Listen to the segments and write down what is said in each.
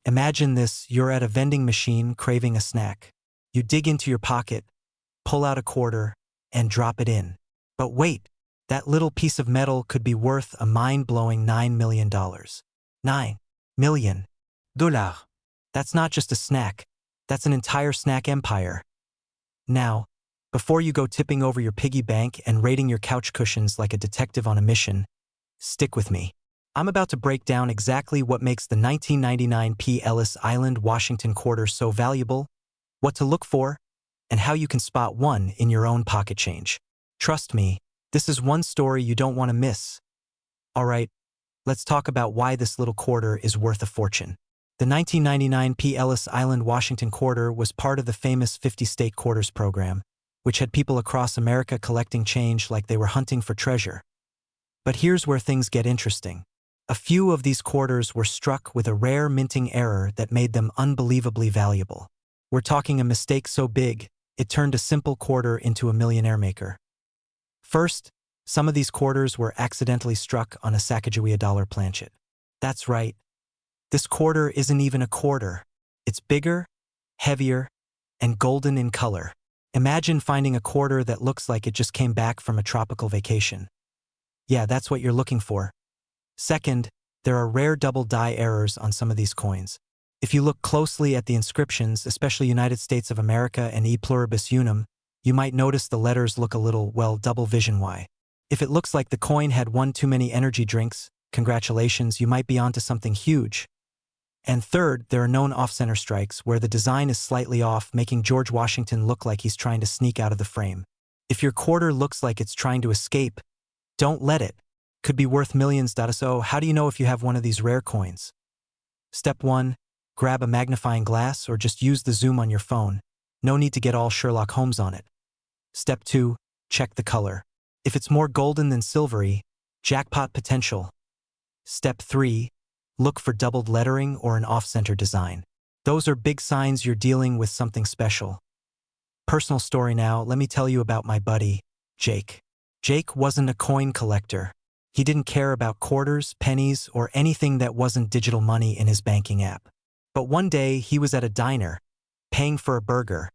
Imagine this, you're at a vending machine craving a snack. You dig into your pocket, pull out a quarter, and drop it in. But wait, that little piece of metal could be worth a mind-blowing $9 million. $9 million. That's not just a snack. That's an entire snack empire. Now, before you go tipping over your piggy bank and raiding your couch cushions like a detective on a mission, stick with me. I'm about to break down exactly what makes the 1999 P. Ellis Island Washington quarter so valuable, what to look for, and how you can spot one in your own pocket change. Trust me, this is one story you don't want to miss. Alright, let's talk about why this little quarter is worth a fortune. The 1999 P. Ellis Island Washington quarter was part of the famous 50-state quarters program, which had people across America collecting change like they were hunting for treasure. But here's where things get interesting. A few of these quarters were struck with a rare minting error that made them unbelievably valuable. We're talking a mistake so big, it turned a simple quarter into a millionaire maker. First, some of these quarters were accidentally struck on a Sacagawea dollar planchet. That's right. This quarter isn't even a quarter. It's bigger, heavier, and golden in color. Imagine finding a quarter that looks like it just came back from a tropical vacation. Yeah, that's what you're looking for. Second, there are rare double die errors on some of these coins. If you look closely at the inscriptions, especially United States of America and E pluribus unum, you might notice the letters look a little, well, double vision Y. If it looks like the coin had one too many energy drinks, congratulations, you might be onto something huge. And third, there are known off-center strikes where the design is slightly off, making George Washington look like he's trying to sneak out of the frame. If your quarter looks like it's trying to escape, don't let it. Could be worth millions. So how do you know if you have one of these rare coins? Step 1. Grab a magnifying glass or just use the zoom on your phone. No need to get all Sherlock Holmes on it. Step 2. Check the color. If it's more golden than silvery, jackpot potential. Step 3. Look for doubled lettering or an off-center design. Those are big signs you're dealing with something special. Personal story now, let me tell you about my buddy, Jake. Jake wasn't a coin collector. He didn't care about quarters, pennies, or anything that wasn't digital money in his banking app. But one day, he was at a diner, paying for a burger,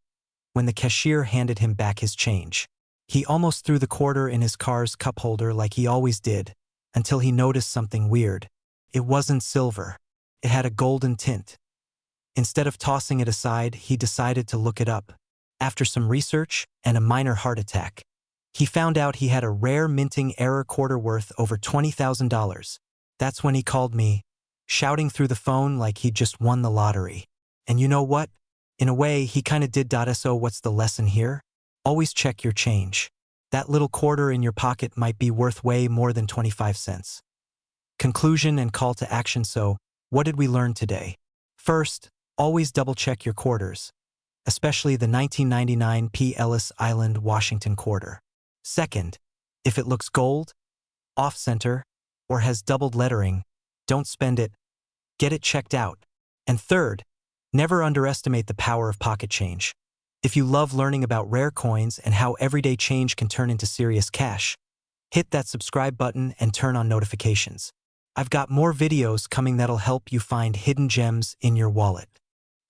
when the cashier handed him back his change. He almost threw the quarter in his car's cup holder like he always did, until he noticed something weird. It wasn't silver. It had a golden tint. Instead of tossing it aside, he decided to look it up. After some research and a minor heart attack, he found out he had a rare minting error quarter worth over $20,000. That's when he called me, shouting through the phone like he'd just won the lottery. And you know what? In a way, he kinda did. So what's the lesson here? Always check your change. That little quarter in your pocket might be worth way more than 25 cents. Conclusion and call to action. So, what did we learn today? First, always double-check your quarters, especially the 1999 P. Ellis Island Washington quarter. Second, if it looks gold, off-center, or has doubled lettering, don't spend it. Get it checked out. And third, never underestimate the power of pocket change. If you love learning about rare coins and how everyday change can turn into serious cash, hit that subscribe button and turn on notifications. I've got more videos coming that'll help you find hidden gems in your wallet.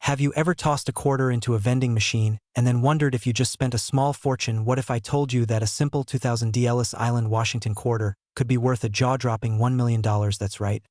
Have you ever tossed a quarter into a vending machine and then wondered if you just spent a small fortune? What if I told you that a simple 2000 D. Ellis Island Washington quarter could be worth a jaw-dropping $1 million? That's right.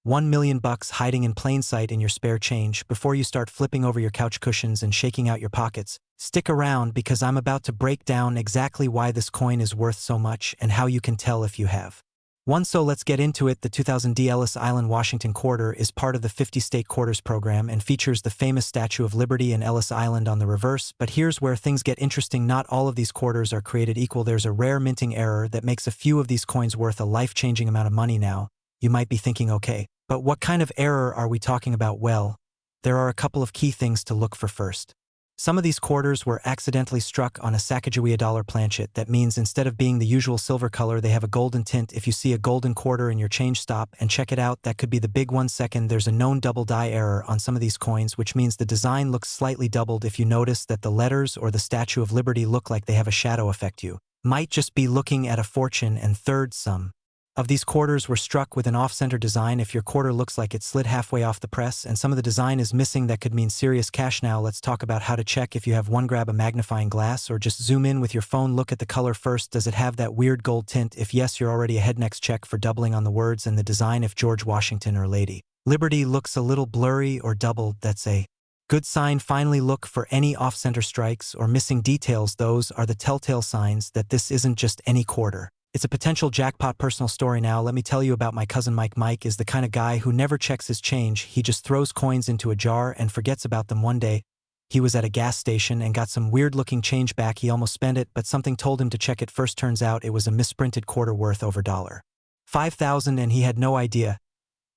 $1 million hiding in plain sight in your spare change. Before you start flipping over your couch cushions and shaking out your pockets, stick around because I'm about to break down exactly why this coin is worth so much and how you can tell if you have one. So let's get into it. The 2000 D. Ellis Island Washington quarter is part of the 50-state quarters program and features the famous Statue of Liberty and Ellis Island on the reverse. But here's where things get interesting. Not all of these quarters are created equal. There's a rare minting error that makes a few of these coins worth a life-changing amount of money. Now, you might be thinking, okay, but what kind of error are we talking about? Well, there are a couple of key things to look for. First, some of these quarters were accidentally struck on a Sacagawea dollar planchet. That means instead of being the usual silver color, they have a golden tint. If you see a golden quarter in your change, stop and check it out. That could be the big one. Second, there's a known double die error on some of these coins, which means the design looks slightly doubled. If you notice that the letters or the Statue of Liberty look like they have a shadow effect, you might just be looking at a fortune. And third, some of these quarters were struck with an off-center design. If your quarter looks like it slid halfway off the press and some of the design is missing, that could mean serious cash. Now let's talk about how to check if you have one. Grab a magnifying glass or just zoom in with your phone. Look at the color first. Does it have that weird gold tint? If yes, you're already ahead. Next, check for doubling on the words and the design. If George Washington or Lady Liberty looks a little blurry or doubled, that's a good sign. Finally, look for any off-center strikes or missing details. Those are the telltale signs that this isn't just any quarter. It's a potential jackpot. Personal story now. Let me tell you about my cousin Mike. Mike is the kind of guy who never checks his change. He just throws coins into a jar and forgets about them. One day, he was at a gas station and got some weird-looking change back. He almost spent it, but something told him to check it first. Turns out it was a misprinted quarter worth over $5,000, and he had no idea.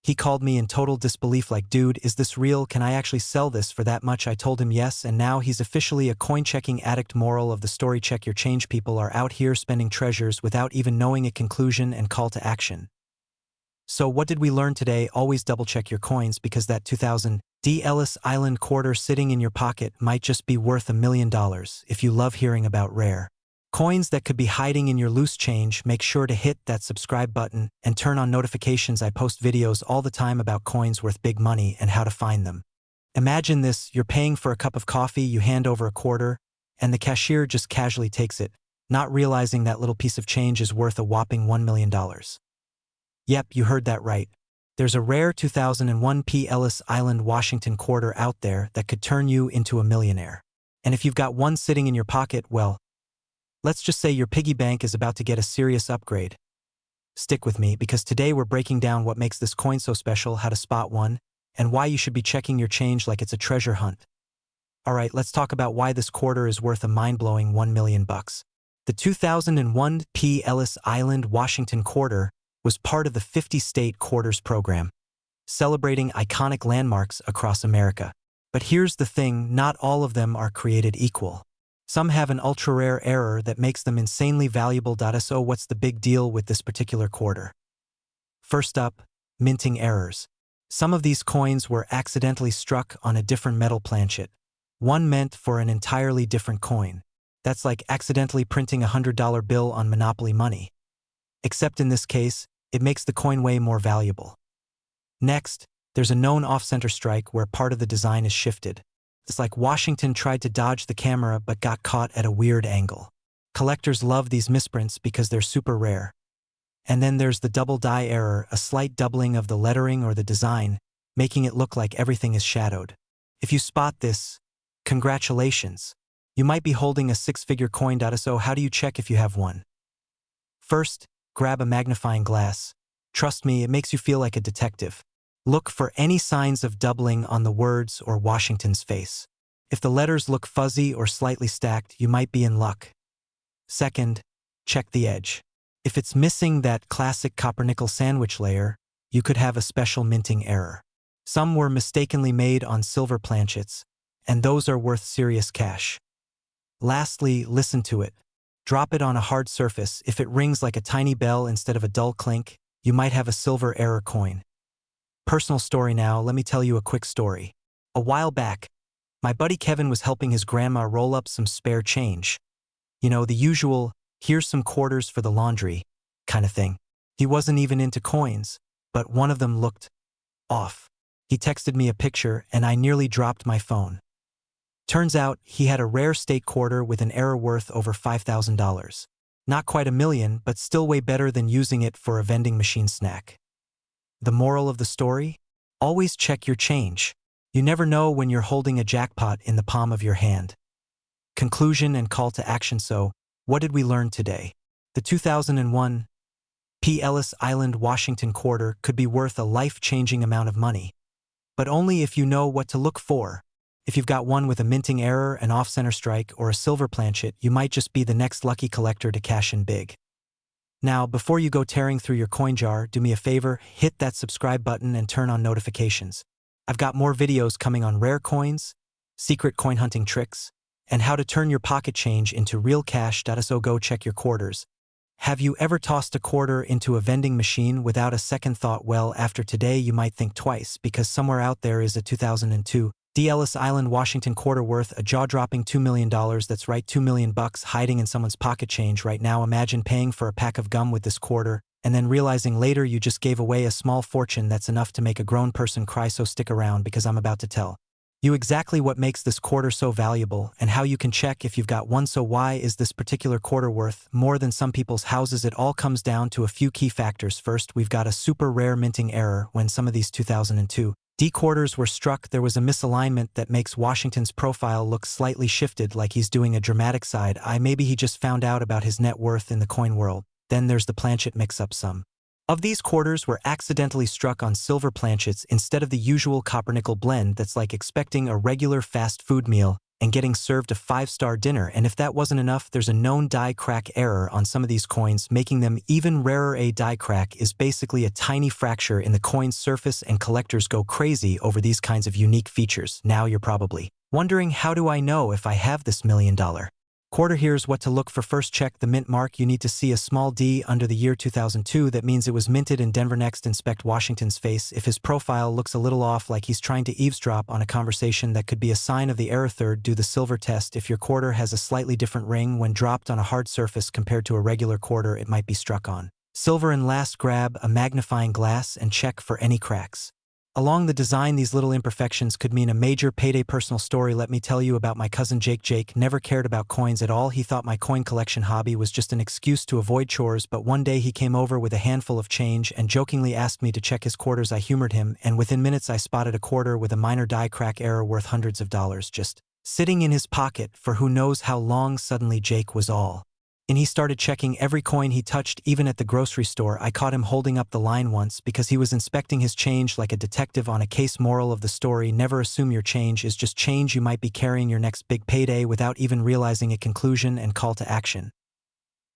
He called me in total disbelief like, "Dude, is this real? Can I actually sell this for that much?" I told him yes, and now he's officially a coin-checking addict. Moral of the story: check your change. People are out here spending treasures without even knowing it. Conclusion and call to action. So what did we learn today? Always double-check your coins, because that 2000 Ellis Island quarter sitting in your pocket might just be worth $1 million. If you love hearing about rare coins that could be hiding in your loose change, make sure to hit that subscribe button and turn on notifications. I post videos all the time about coins worth big money and how to find them. Imagine this: you're paying for a cup of coffee, you hand over a quarter, and the cashier just casually takes it, not realizing that little piece of change is worth a whopping $1 million. Yep, you heard that right. There's a rare 2001 Ellis Island Washington quarter out there that could turn you into a millionaire. And if you've got one sitting in your pocket, well, let's just say your piggy bank is about to get a serious upgrade. Stick with me, because today we're breaking down what makes this coin so special, how to spot one, and why you should be checking your change like it's a treasure hunt. Alright, let's talk about why this quarter is worth a mind-blowing $1 million. The 2001 Ellis Island Washington quarter was part of the 50-state quarters program, celebrating iconic landmarks across America. But here's the thing: not all of them are created equal. Some have an ultra-rare error that makes them insanely valuable. So what's the big deal with this particular quarter? First up, minting errors. Some of these coins were accidentally struck on a different metal planchet, one meant for an entirely different coin. That's like accidentally printing a $100 bill on Monopoly money. Except in this case, it makes the coin way more valuable. Next, there's a known off-center strike where part of the design is shifted. It's like Washington tried to dodge the camera but got caught at a weird angle. Collectors love these misprints because they're super rare. And then there's the double die error, a slight doubling of the lettering or the design, making it look like everything is shadowed. If you spot this, congratulations. You might be holding a six-figure coin. So how do you check if you have one? First, grab a magnifying glass. Trust me, it makes you feel like a detective. Look for any signs of doubling on the words or Washington's face. If the letters look fuzzy or slightly stacked, you might be in luck. Second, check the edge. If it's missing that classic copper-nickel sandwich layer, you could have a special minting error. Some were mistakenly made on silver planchets, and those are worth serious cash. Lastly, listen to it. Drop it on a hard surface. If it rings like a tiny bell instead of a dull clink, you might have a silver error coin. Personal story now. Let me tell you a quick story. A while back, my buddy Kevin was helping his grandma roll up some spare change. You know, the usual, here's some quarters for the laundry kind of thing. He wasn't even into coins, but one of them looked off. He texted me a picture and I nearly dropped my phone. Turns out he had a rare state quarter with an error worth over $5,000. Not quite $1 million, but still way better than using it for a vending machine snack. The moral of the story? Always check your change. You never know when you're holding a jackpot in the palm of your hand. Conclusion and call to action. So, what did we learn today? The 2001 Ellis Island Washington quarter could be worth a life-changing amount of money. But only if you know what to look for. If you've got one with a minting error, an off-center strike, or a silver planchet, you might just be the next lucky collector to cash in big. Now, before you go tearing through your coin jar, do me a favor, hit that subscribe button and turn on notifications. I've got more videos coming on rare coins, secret coin hunting tricks, and how to turn your pocket change into real cash. So go check your quarters. Have you ever tossed a quarter into a vending machine without a second thought? Well, after today you might think twice, because somewhere out there is a 2002 Ellis Island Washington quarter worth a jaw-dropping $2 million. That's right, $2 million hiding in someone's pocket change right now. Imagine paying for a pack of gum with this quarter and then realizing later you just gave away a small fortune that's enough to make a grown person cry. So stick around because I'm about to tell you exactly what makes this quarter so valuable and how you can check if you've got one. So why is this particular quarter worth more than some people's houses? It all comes down to a few key factors. First, we've got a super rare minting error. When some of these 2002 D quarters were struck, there was a misalignment that makes Washington's profile look slightly shifted, like he's doing a dramatic side eye. Maybe he just found out about his net worth in the coin world. Then there's the planchet mix-up. Some of these quarters were accidentally struck on silver planchets instead of the usual copper-nickel blend. That's like expecting a regular fast food meal and getting served a 5-star dinner. And if that wasn't enough, there's a known die crack error on some of these coins, making them even rarer. A die crack is basically a tiny fracture in the coin's surface, and collectors go crazy over these kinds of unique features. Now you're probably wondering, how do I know if I have this $1 million quarter? Here's what to look for. First, check the mint mark. You need to see a small D under the year 2002. That means it was minted in Denver. Next, inspect Washington's face. If his profile looks a little off, like he's trying to eavesdrop on a conversation, that could be a sign of the error. Third, do the silver test. If your quarter has a slightly different ring when dropped on a hard surface compared to a regular quarter, it might be struck on silver. And last, grab a magnifying glass and check for any cracks along the design. These little imperfections could mean a major payday. Personal story: let me tell you about my cousin Jake. Jake never cared about coins at all. He thought my coin collection hobby was just an excuse to avoid chores, but one day he came over with a handful of change and jokingly asked me to check his quarters. I humored him, and within minutes I spotted a quarter with a minor die crack error worth hundreds of dollars just sitting in his pocket for who knows how long. Suddenly Jake was all and he started checking every coin he touched, even at the grocery store. I caught him holding up the line once because he was inspecting his change like a detective on a case. Moral of the story: never assume your change is just change. You might be carrying your next big payday without even realizing it. Conclusion and call to action.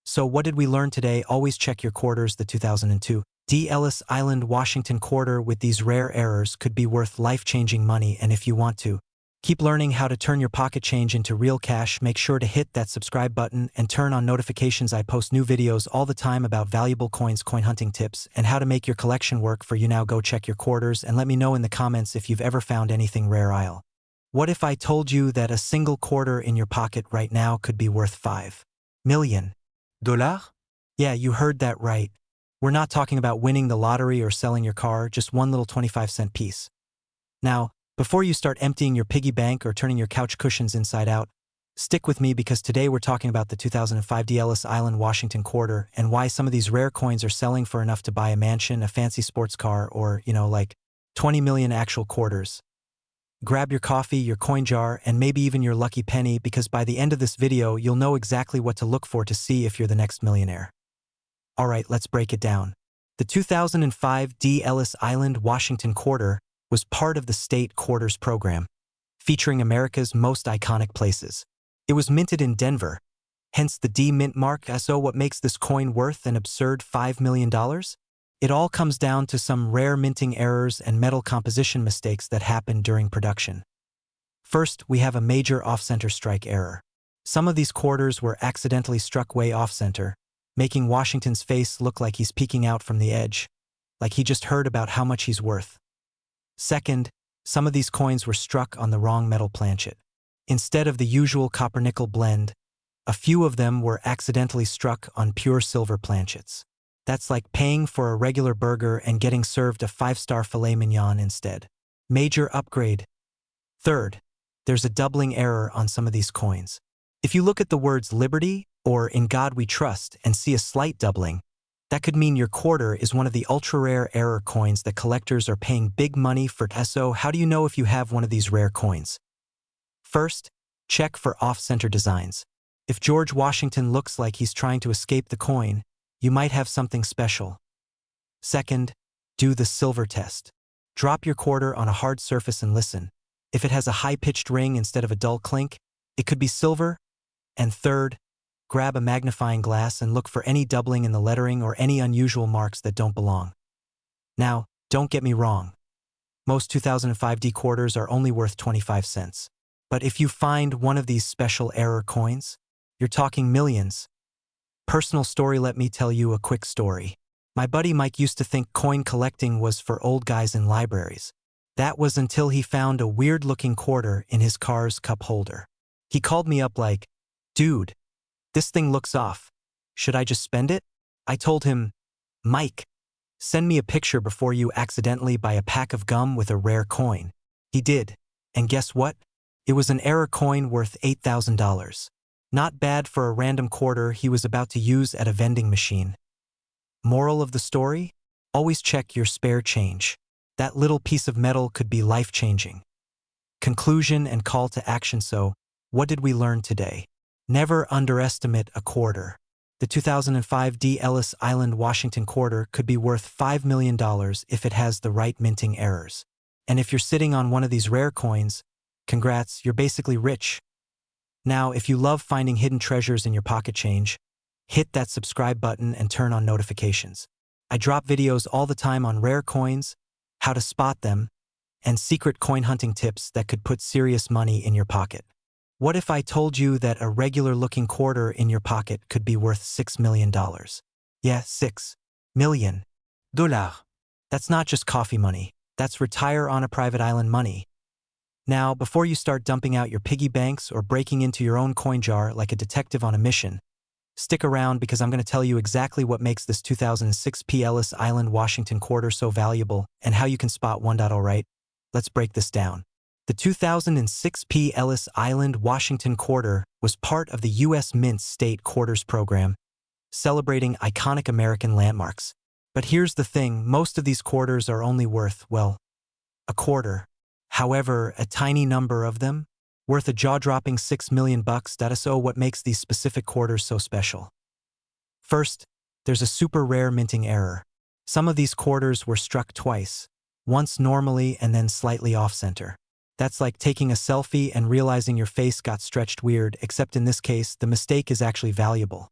So what did we learn today? Always check your quarters. The 2002 D. Ellis Island Washington quarter with these rare errors could be worth life-changing money, and if you want to keep learning how to turn your pocket change into real cash, make sure to hit that subscribe button and turn on notifications. I post new videos all the time about valuable coins, coin hunting tips, and how to make your collection work for you. Now go check your quarters and let me know in the comments if you've ever found anything rare. What if I told you that a single quarter in your pocket right now could be worth $5 million? Yeah, you heard that right. We're not talking about winning the lottery or selling your car, just one little 25-cent piece. Now, before you start emptying your piggy bank or turning your couch cushions inside out, stick with me because today we're talking about the 2005 D. Ellis Island Washington quarter and why some of these rare coins are selling for enough to buy a mansion, a fancy sports car, or, like 20 million actual quarters. Grab your coffee, your coin jar, and maybe even your lucky penny, because by the end of this video, you'll know exactly what to look for to see if you're the next millionaire. All right, let's break it down. The 2005 D. Ellis Island Washington quarter was part of the State Quarters program, featuring America's most iconic places. It was minted in Denver, hence the D mint mark. So what makes this coin worth an absurd $5 million? It all comes down to some rare minting errors and metal composition mistakes that happened during production. First, we have a major off-center strike error. Some of these quarters were accidentally struck way off-center, making Washington's face look like he's peeking out from the edge, like he just heard about how much he's worth. Second, some of these coins were struck on the wrong metal planchet. Instead of the usual copper-nickel blend, a few of them were accidentally struck on pure silver planchets. That's like paying for a regular burger and getting served a 5-star filet mignon instead. Major upgrade. Third, there's a doubling error on some of these coins. If you look at the words Liberty or In God We Trust and see a slight doubling, that could mean your quarter is one of the ultra-rare error coins that collectors are paying big money for. So how do you know if you have one of these rare coins? First, check for off-center designs. If George Washington looks like he's trying to escape the coin, you might have something special. Second, do the silver test. Drop your quarter on a hard surface and listen. If it has a high-pitched ring instead of a dull clink, it could be silver. And third, grab a magnifying glass and look for any doubling in the lettering or any unusual marks that don't belong. Now, don't get me wrong. Most 2005 D quarters are only worth 25 cents. But if you find one of these special error coins, you're talking millions. Personal story: let me tell you a quick story. My buddy Mike used to think coin collecting was for old guys in libraries. That was until he found a weird-looking quarter in his car's cup holder. He called me up like, "Dude, this thing looks off. Should I just spend it?" I told him, Mike, send me a picture before you accidentally buy a pack of gum with a rare coin. He did. And guess what? It was an error coin worth $8,000. Not bad for a random quarter he was about to use at a vending machine. Moral of the story? Always check your spare change. That little piece of metal could be life-changing. Conclusion and call to action. So, what did we learn today? Never underestimate a quarter. The 2005 D. Ellis Island, Washington quarter could be worth $5 million if it has the right minting errors. And if you're sitting on one of these rare coins, congrats, you're basically rich. Now, if you love finding hidden treasures in your pocket change, hit that subscribe button and turn on notifications. I drop videos all the time on rare coins, how to spot them, and secret coin hunting tips that could put serious money in your pocket. What if I told you that a regular-looking quarter in your pocket could be worth $6 million? Yeah, $6 million. That's not just coffee money. That's retire on a private island money. Now, before you start dumping out your piggy banks or breaking into your own coin jar like a detective on a mission, stick around because I'm going to tell you exactly what makes this 2006 P. Ellis Island, Washington quarter so valuable and how you can spot one. Alright, let's break this down. The 2006 P. Ellis Island, Washington quarter was part of the U.S. Mint's State Quarters program, celebrating iconic American landmarks. But here's the thing, most of these quarters are only worth, well, a quarter. However, a tiny number of them, worth a jaw-dropping $6 million. That is what makes these specific quarters so special. First, there's a super rare minting error. Some of these quarters were struck twice, once normally and then slightly off-center. That's like taking a selfie and realizing your face got stretched weird, except in this case, the mistake is actually valuable.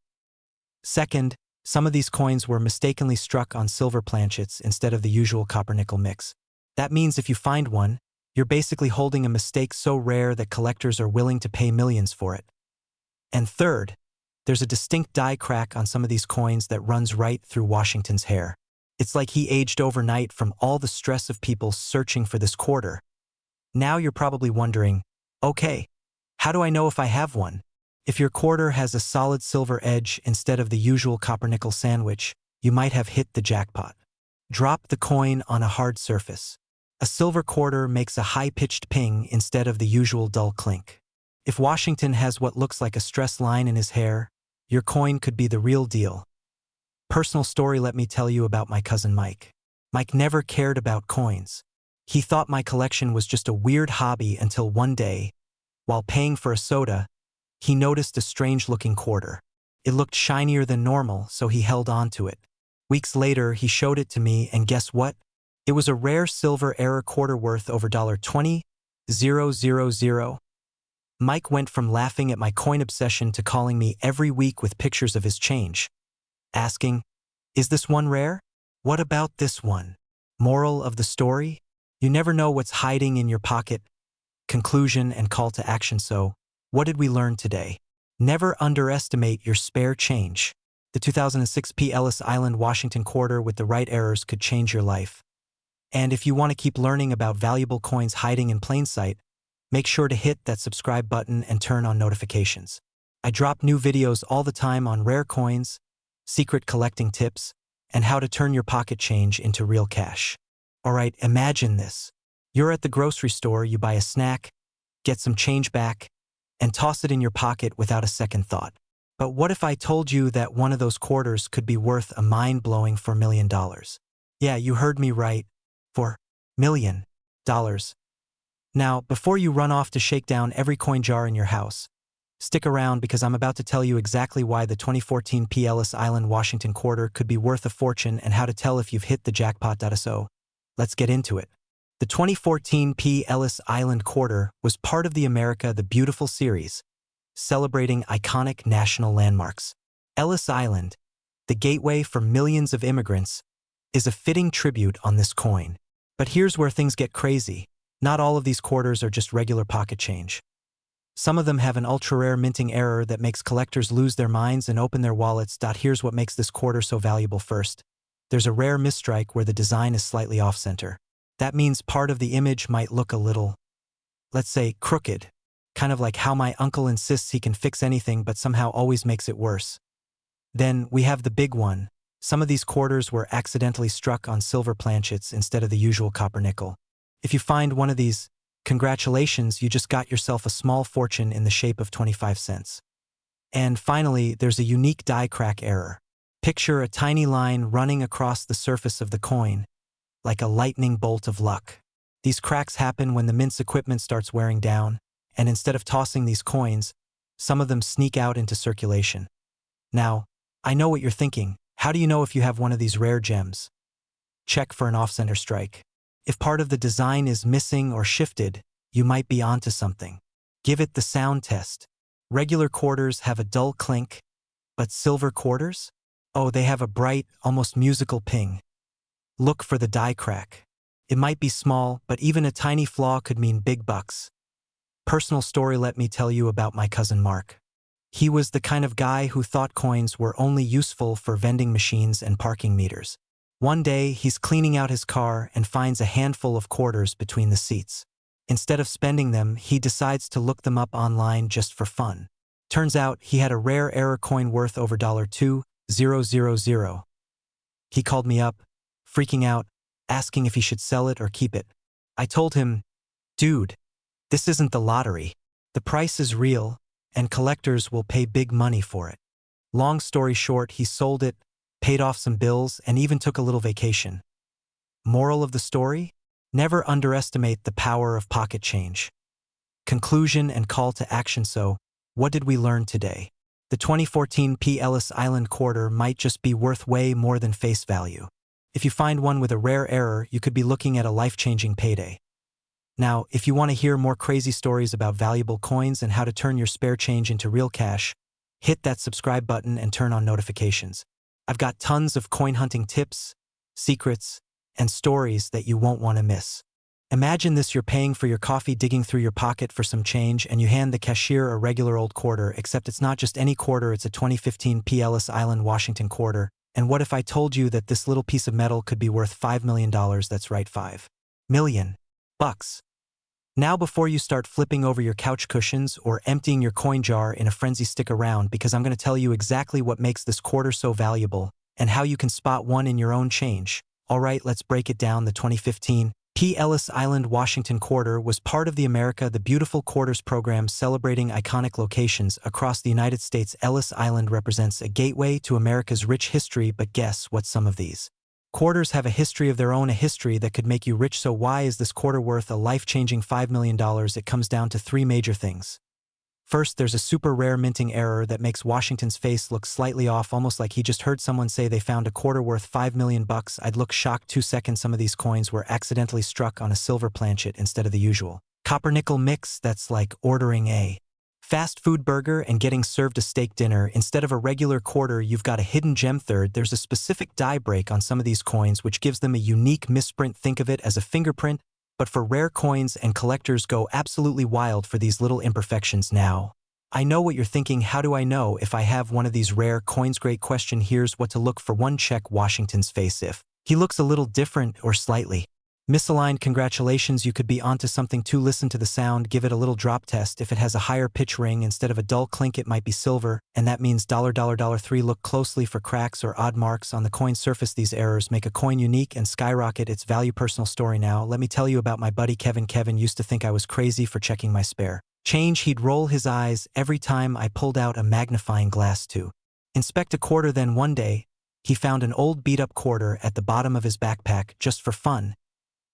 Second, some of these coins were mistakenly struck on silver planchets instead of the usual copper-nickel mix. That means if you find one, you're basically holding a mistake so rare that collectors are willing to pay millions for it. And third, there's a distinct die crack on some of these coins that runs right through Washington's hair. It's like he aged overnight from all the stress of people searching for this quarter. Now you're probably wondering, okay, how do I know if I have one? If your quarter has a solid silver edge instead of the usual copper-nickel sandwich, you might have hit the jackpot. Drop the coin on a hard surface. A silver quarter makes a high-pitched ping instead of the usual dull clink. If Washington has what looks like a stress line in his hair, your coin could be the real deal. Personal story, let me tell you about my cousin Mike. Mike never cared about coins. He thought my collection was just a weird hobby until one day, while paying for a soda, he noticed a strange-looking quarter. It looked shinier than normal, so he held on to it. Weeks later, he showed it to me, and guess what? It was a rare silver error quarter worth over $20,000. Mike went from laughing at my coin obsession to calling me every week with pictures of his change, asking, "Is this one rare? What about this one?" Moral of the story? You never know what's hiding in your pocket. Conclusion and call to action. So, what did we learn today? Never underestimate your spare change. The 2006 P. Ellis Island, Washington quarter with the right errors could change your life. And if you want to keep learning about valuable coins hiding in plain sight, make sure to hit that subscribe button and turn on notifications. I drop new videos all the time on rare coins, secret collecting tips, and how to turn your pocket change into real cash. Alright, imagine this. You're at the grocery store, you buy a snack, get some change back, and toss it in your pocket without a second thought. But what if I told you that one of those quarters could be worth a mind-blowing $4 million? Yeah, you heard me right. $4 million. Now, before you run off to shake down every coin jar in your house, stick around because I'm about to tell you exactly why the 2014 P. Ellis Island, Washington quarter could be worth a fortune and how to tell if you've hit the jackpot. So, let's get into it. The 2014 P. Ellis Island quarter was part of the America the Beautiful series, celebrating iconic national landmarks. Ellis Island, the gateway for millions of immigrants, is a fitting tribute on this coin. But here's where things get crazy. Not all of these quarters are just regular pocket change. Some of them have an ultra-rare minting error that makes collectors lose their minds and open their wallets. Here's what makes this quarter so valuable. First, there's a rare misstrike where the design is slightly off-center. That means part of the image might look a little, let's say, crooked, kind of like how my uncle insists he can fix anything but somehow always makes it worse. Then we have the big one, Some of these quarters were accidentally struck on silver planchets instead of the usual copper nickel. If you find one of these, congratulations, you just got yourself a small fortune in the shape of 25 cents. And finally, there's a unique die crack error. Picture a tiny line running across the surface of the coin, like a lightning bolt of luck. These cracks happen when the mint's equipment starts wearing down, and instead of tossing these coins, some of them sneak out into circulation. Now, I know what you're thinking. How do you know if you have one of these rare gems? Check for an off-center strike. If part of the design is missing or shifted, you might be onto something. Give it the sound test. Regular quarters have a dull clink, but silver quarters? Oh, they have a bright, almost musical ping. Look for the die crack. It might be small, but even a tiny flaw could mean big bucks. Personal story, let me tell you about my cousin Mark. He was the kind of guy who thought coins were only useful for vending machines and parking meters. One day, he's cleaning out his car and finds a handful of quarters between the seats. Instead of spending them, he decides to look them up online just for fun. Turns out, he had a rare error coin worth over $2,000. He called me up, freaking out, asking if he should sell it or keep it. I told him, "Dude, this isn't the lottery. The price is real, and collectors will pay big money for it." Long story short, he sold it, paid off some bills, and even took a little vacation. Moral of the story? Never underestimate the power of pocket change. Conclusion and call to action. So, what did we learn today? The 2014 P. Ellis Island quarter might just be worth way more than face value. If you find one with a rare error, you could be looking at a life-changing payday. Now, if you want to hear more crazy stories about valuable coins and how to turn your spare change into real cash, hit that subscribe button and turn on notifications. I've got tons of coin hunting tips, secrets, and stories that you won't want to miss. Imagine this: you're paying for your coffee, digging through your pocket for some change, and you hand the cashier a regular old quarter, except it's not just any quarter, it's a 2015 P. Ellis Island, Washington quarter. And what if I told you that this little piece of metal could be worth $5 million? That's right, $5 million. Now, before you start flipping over your couch cushions or emptying your coin jar in a frenzy, stick around, because I'm going to tell you exactly what makes this quarter so valuable and how you can spot one in your own change. All right, let's break it down. The 2015 P. Ellis Island, Washington quarter was part of the America the Beautiful Quarters program, celebrating iconic locations across the United States. Ellis Island represents a gateway to America's rich history, but guess what? Some of these quarters have a history of their own, a history that could make you rich. So why is this quarter worth a life-changing $5 million? It comes down to three major things. First, there's a super rare minting error that makes Washington's face look slightly off, almost like he just heard someone say they found a quarter worth $5 million. I'd look shocked. 2 seconds, some of these coins were accidentally struck on a silver planchet instead of the usual copper-nickel mix. That's like ordering a fast food burger and getting served a steak dinner instead of a regular quarter. You've got a hidden gem. Third, there's a specific die break on some of these coins which gives them a unique misprint. Think of it as a fingerprint, but for rare coins, and collectors go absolutely wild for these little imperfections. Now, I know what you're thinking: how do I know if I have one of these rare coins? Great question. Here's what to look for. 1. Check Washington's face. If he looks a little different or slightly misaligned, congratulations, you could be onto something. 2. Listen to the sound, give it a little drop test. If it has a higher pitch ring instead of a dull clink, it might be silver, and that means $. 3. Look closely for cracks or odd marks on the coin surface. These errors make a coin unique and skyrocket its value. Personal story. Now, let me tell you about my buddy Kevin. Kevin used to think I was crazy for checking my spare change. He'd roll his eyes every time I pulled out a magnifying glass to inspect a quarter. Then one day, he found an old beat-up quarter at the bottom of his backpack. Just for fun,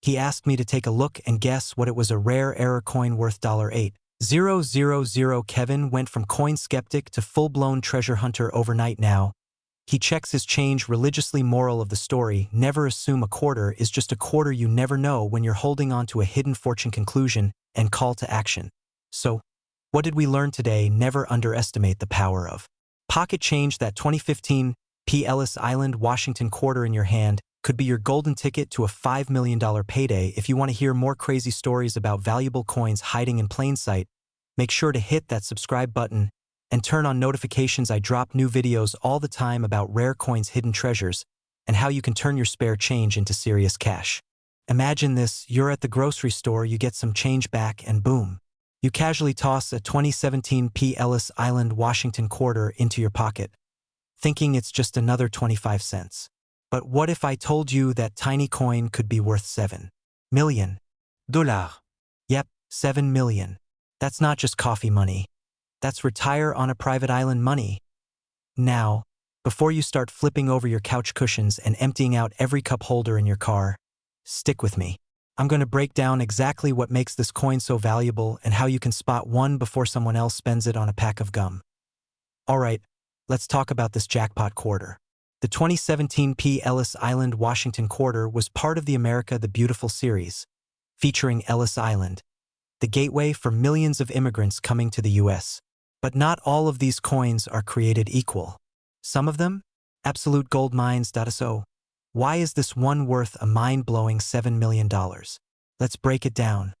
he asked me to take a look, and guess what? It was a rare error coin worth $8,000. Kevin went from coin skeptic to full-blown treasure hunter overnight. Now, he checks his change religiously. Moral of the story: never assume a quarter is just a quarter. You never know when you're holding on to a hidden fortune. Conclusion and call to action. So, what did we learn today? Never underestimate the power of pocket change. That 2015 P. Ellis Island, Washington quarter in your hand could be your golden ticket to a $5 million payday. If you want to hear more crazy stories about valuable coins hiding in plain sight, make sure to hit that subscribe button and turn on notifications. I drop new videos all the time about rare coins, hidden treasures, and how you can turn your spare change into serious cash. Imagine this: you're at the grocery store, you get some change back, and boom, you casually toss a 2017 P. Ellis Island, Washington quarter into your pocket. thinking it's just another 25 cents. But what if I told you that tiny coin could be worth $7 million? Yep, 7 million. That's not just coffee money. That's retire on a private island money. Now, before you start flipping over your couch cushions and emptying out every cup holder in your car, stick with me. I'm going to break down exactly what makes this coin so valuable and how you can spot one before someone else spends it on a pack of gum. Alright, let's talk about this jackpot quarter. The 2017 P. Ellis Island Washington quarter was part of the America the Beautiful series, featuring Ellis Island, the gateway for millions of immigrants coming to the U.S. But not all of these coins are created equal. Some of them? Absolute gold mines. So, why is this one worth a mind-blowing $7 million? Let's break it down.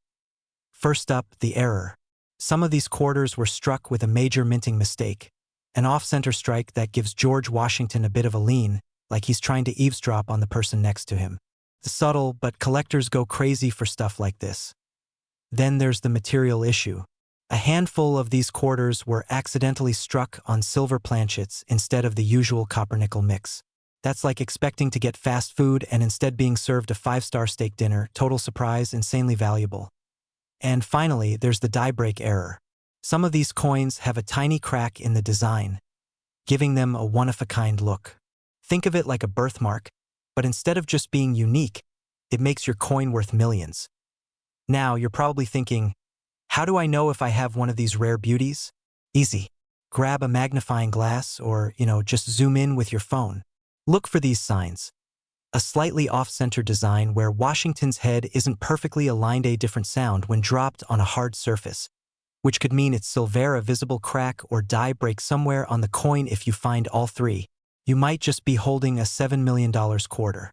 First up, the error. Some of these quarters were struck with a major minting mistake, an off-center strike that gives George Washington a bit of a lean, like he's trying to eavesdrop on the person next to him. It's subtle, but collectors go crazy for stuff like this. Then there's the material issue. A handful of these quarters were accidentally struck on silver planchets instead of the usual copper-nickel mix. That's like expecting to get fast food and instead being served a 5-star steak dinner. Total surprise, insanely valuable. And finally, there's the die break error. Some of these coins have a tiny crack in the design, giving them a one-of-a-kind look. Think of it like a birthmark, but instead of just being unique, it makes your coin worth millions. Now, you're probably thinking, how do I know if I have one of these rare beauties? Easy. Grab a magnifying glass or, just zoom in with your phone. Look for these signs. A slightly off-center design where Washington's head isn't perfectly aligned, a different sound when dropped on a hard surface, which could mean it's silver, a visible crack or die break somewhere on the coin. If you find all three, you might just be holding a $7 million quarter.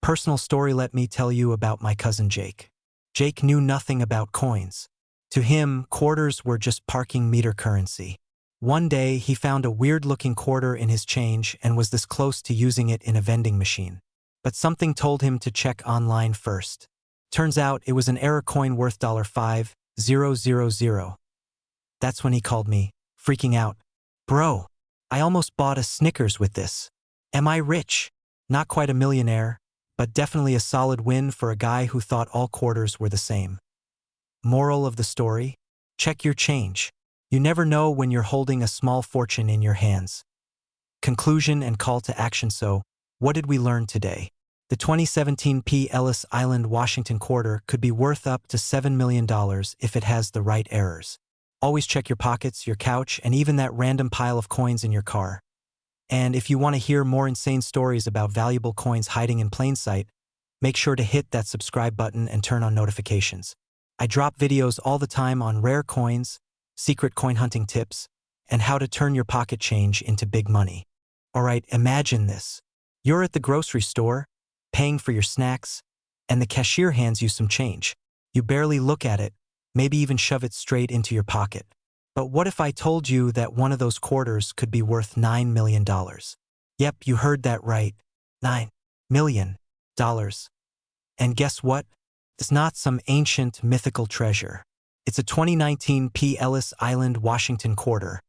Personal story, let me tell you about my cousin Jake. Jake knew nothing about coins. To him, quarters were just parking meter currency. One day, he found a weird-looking quarter in his change and was this close to using it in a vending machine. But something told him to check online first. Turns out it was an error coin worth $5,000. That's when he called me, freaking out. Bro, I almost bought a Snickers with this. Am I rich? Not quite a millionaire, but definitely a solid win for a guy who thought all quarters were the same. Moral of the story? Check your change. You never know when you're holding a small fortune in your hands. Conclusion and call to action. So, what did we learn today? The 2017 P. Ellis Island Washington quarter could be worth up to $7 million if it has the right errors. Always check your pockets, your couch, and even that random pile of coins in your car. And if you want to hear more insane stories about valuable coins hiding in plain sight, make sure to hit that subscribe button and turn on notifications. I drop videos all the time on rare coins, secret coin hunting tips, and how to turn your pocket change into big money. Alright, imagine this. You're at the grocery store, paying for your snacks, and the cashier hands you some change. You barely look at it, maybe even shove it straight into your pocket. But what if I told you that one of those quarters could be worth $9 million? Yep, you heard that right. $9 million. And guess what? It's not some ancient mythical treasure. It's a 2019 P. Ellis Island Washington quarter.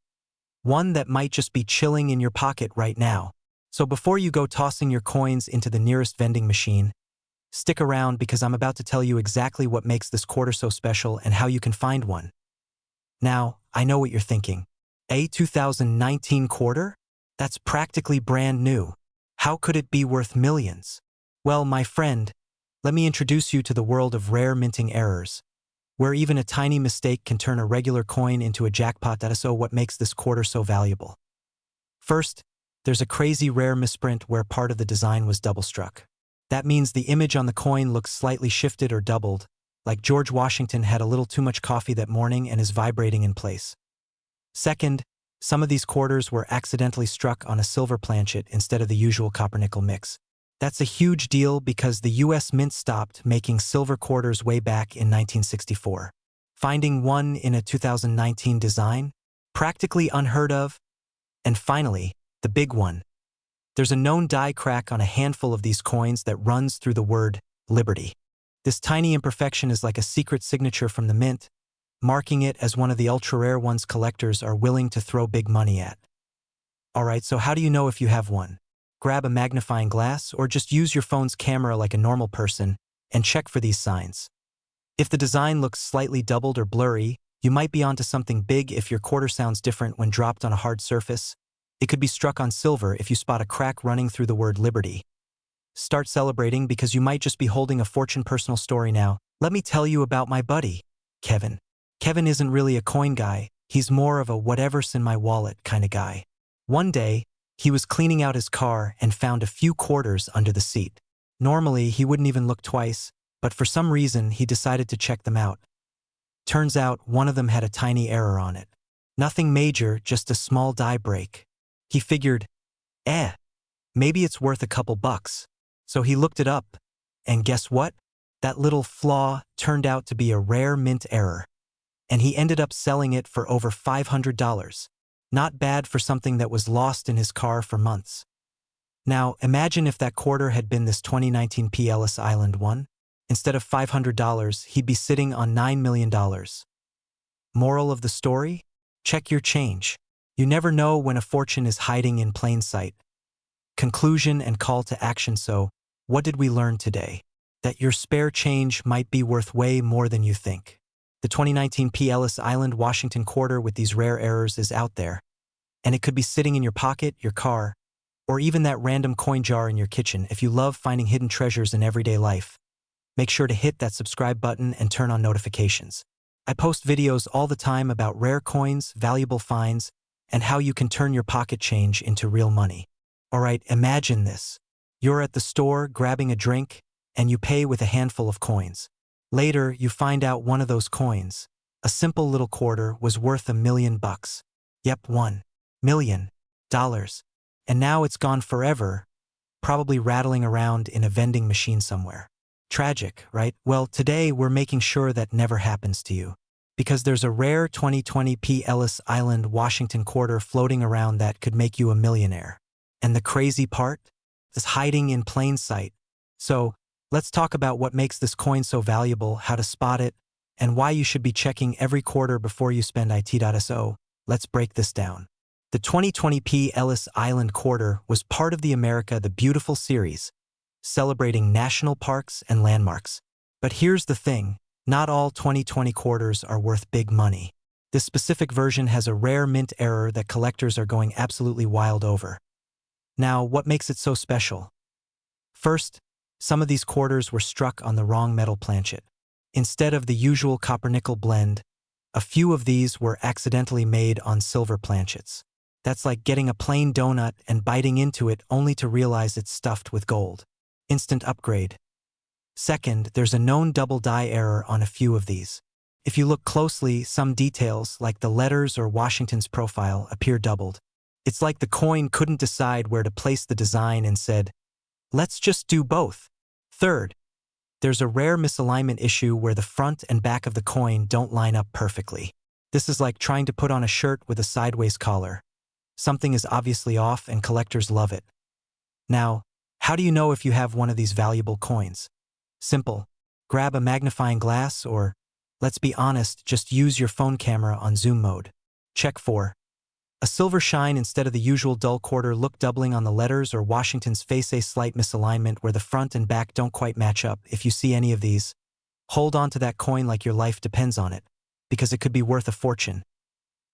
One that might just be chilling in your pocket right now. So before you go tossing your coins into the nearest vending machine, stick around because I'm about to tell you exactly what makes this quarter so special and how you can find one. Now, I know what you're thinking. A 2019 quarter? That's practically brand new. How could it be worth millions? Well, my friend, let me introduce you to the world of rare minting errors, where even a tiny mistake can turn a regular coin into a jackpot. That is what makes this quarter so valuable. First, there's a crazy rare misprint where part of the design was double-struck. That means the image on the coin looks slightly shifted or doubled, like George Washington had a little too much coffee that morning and is vibrating in place. Second, some of these quarters were accidentally struck on a silver planchet instead of the usual copper-nickel mix. That's a huge deal because the U.S. Mint stopped making silver quarters way back in 1964. Finding one in a 2019 design? Practically unheard of. And finally, the big one. There's a known die crack on a handful of these coins that runs through the word Liberty. This tiny imperfection is like a secret signature from the Mint, marking it as one of the ultra-rare ones collectors are willing to throw big money at. Alright, so how do you know if you have one? Grab a magnifying glass or just use your phone's camera like a normal person and check for these signs. If the design looks slightly doubled or blurry, you might be onto something big. If your quarter sounds different when dropped on a hard surface. It could be struck on silver if you spot a crack running through the word Liberty. Start celebrating because you might just be holding a fortune. Personal story now. Let me tell you about my buddy, Kevin. Kevin isn't really a coin guy, he's more of a whatever's in my wallet kind of guy. One day, he was cleaning out his car and found a few quarters under the seat. Normally, he wouldn't even look twice, but for some reason, he decided to check them out. Turns out, one of them had a tiny error on it. Nothing major, just a small die break. He figured, maybe it's worth a couple bucks. So he looked it up, and guess what? That little flaw turned out to be a rare mint error. And he ended up selling it for over $500. Not bad for something that was lost in his car for months. Now, imagine if that quarter had been this 2019 P. Ellis Island one. Instead of $500, he'd be sitting on $9 million. Moral of the story? Check your change. You never know when a fortune is hiding in plain sight. Conclusion and call to action. So, what did we learn today? That your spare change might be worth way more than you think. The 2019 P. Ellis Island, Washington quarter with these rare errors is out there. And it could be sitting in your pocket, your car, or even that random coin jar in your kitchen. If you love finding hidden treasures in everyday life, make sure to hit that subscribe button and turn on notifications. I post videos all the time about rare coins, valuable finds, and how you can turn your pocket change into real money. Alright, imagine this. You're at the store grabbing a drink, and you pay with a handful of coins. Later, you find out one of those coins, a simple little quarter, was worth $1 million. Yep, $1 million. And now it's gone forever, probably rattling around in a vending machine somewhere. Tragic, right? Well, today we're making sure that never happens to you. Because there's a rare 2020 P. Ellis Island, Washington quarter floating around that could make you a millionaire. And the crazy part? Is hiding in plain sight. So, let's talk about what makes this coin so valuable, how to spot it, and why you should be checking every quarter before you spend it. Let's break this down. The 2020 P. Ellis Island quarter was part of the America the Beautiful series, celebrating national parks and landmarks. But here's the thing, not all 2020 quarters are worth big money. This specific version has a rare mint error that collectors are going absolutely wild over. Now, what makes it so special? First, some of these quarters were struck on the wrong metal planchet. Instead of the usual copper-nickel blend, a few of these were accidentally made on silver planchets. That's like getting a plain donut and biting into it only to realize it's stuffed with gold. Instant upgrade. Second, there's a known double die error on a few of these. If you look closely, some details, like the letters or Washington's profile, appear doubled. It's like the coin couldn't decide where to place the design and said, let's just do both. Third, there's a rare misalignment issue where the front and back of the coin don't line up perfectly. This is like trying to put on a shirt with a sideways collar. Something is obviously off and collectors love it. Now, how do you know if you have one of these valuable coins? Simple. Grab a magnifying glass or, let's be honest, just use your phone camera on zoom mode. Check for a silver shine instead of the usual dull quarter look, doubling on the letters, or Washington's face, a slight misalignment where the front and back don't quite match up. If you see any of these, hold on to that coin like your life depends on it, because it could be worth a fortune.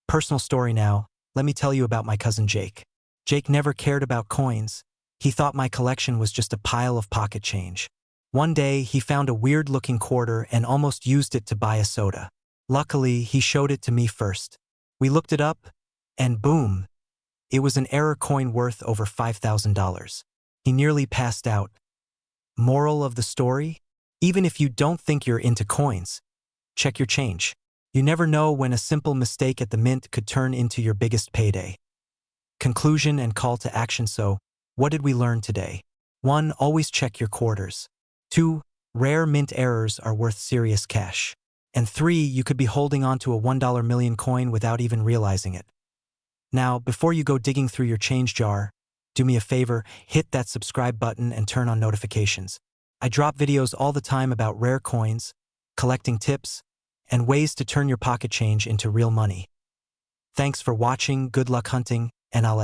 Personal story now, let me tell you about my cousin Jake. Jake never cared about coins. He thought my collection was just a pile of pocket change. One day, he found a weird-looking quarter and almost used it to buy a soda. Luckily, he showed it to me first. We looked it up, and boom, it was an error coin worth over $5,000. He nearly passed out. Moral of the story? Even if you don't think you're into coins, check your change. You never know when a simple mistake at the mint could turn into your biggest payday. Conclusion and call to action. So, what did we learn today? 1. Always check your quarters. 2. Rare mint errors are worth serious cash. And 3. You could be holding on to a $1 million coin without even realizing it. Now, before you go digging through your change jar, do me a favor, hit that subscribe button and turn on notifications. I drop videos all the time about rare coins, collecting tips, and ways to turn your pocket change into real money. Thanks for watching, good luck hunting, and I'll